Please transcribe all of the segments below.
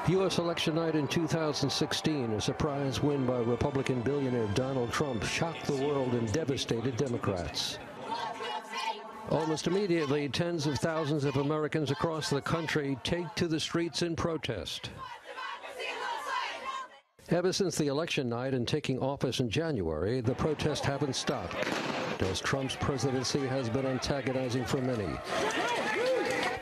U.S. election night in 2016, a surprise win by Republican billionaire Donald Trump shocked the world and devastated Democrats. Almost immediately, tens of thousands of Americans across the country take to the streets in protest. Ever since the election night and taking office in January, the protests haven't stopped, as Trump's presidency has been antagonizing for many.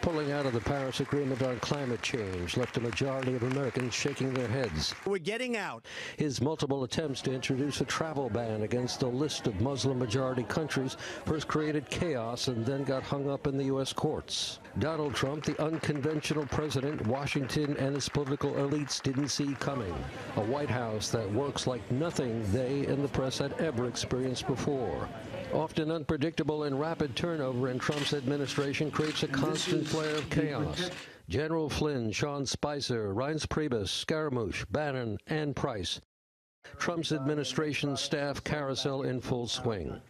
Pulling out of the Paris Agreement on climate change left a majority of Americans shaking their heads. We're getting out. His multiple attempts to introduce a travel ban against a list of Muslim-majority countries first created chaos and then got hung up in the U.S. courts. Donald Trump, the unconventional president Washington and its political elites didn't see coming. A White House that works like nothing they and the press had ever experienced before. Often unpredictable and rapid turnover in Trump's administration creates a constant flare of chaos. General Flynn, Sean Spicer, Reince Priebus, Scaramouche, Bannon, and Price. Trump's administration staff carousel in full swing.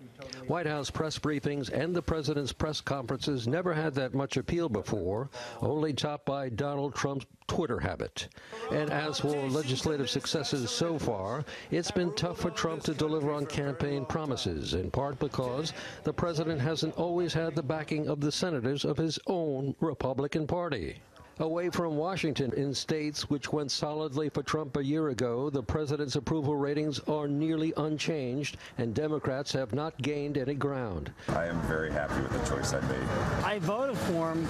White House press briefings and the president's press conferences never had that much appeal before, only topped by Donald Trump's Twitter habit. And as for legislative successes so far, it's been tough for Trump to deliver on campaign promises, in part because the president hasn't always had the backing of the senators of his own Republican Party. Away from Washington, in states which went solidly for Trump a year ago, the president's approval ratings are nearly unchanged, and Democrats have not gained any ground. I am very happy with the choice I made. I voted for him.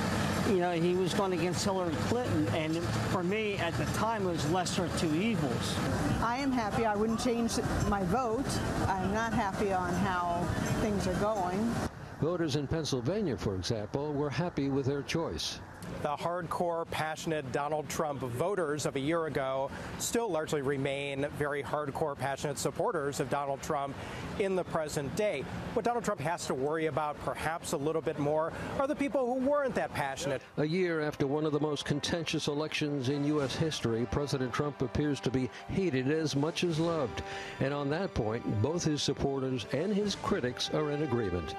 You know, he was going against Hillary Clinton, and for me, at the time, it was lesser of two evils. I am happy. I wouldn't change my vote. I'm not happy on how things are going. Voters in Pennsylvania, for example, were happy with their choice. The hardcore, passionate Donald Trump voters of a year ago still largely remain very hardcore, passionate supporters of Donald Trump in the present day. What Donald Trump has to worry about perhaps a little bit more are the people who weren't that passionate. A year after one of the most contentious elections in U.S. history, President Trump appears to be hated as much as loved. And on that point, both his supporters and his critics are in agreement.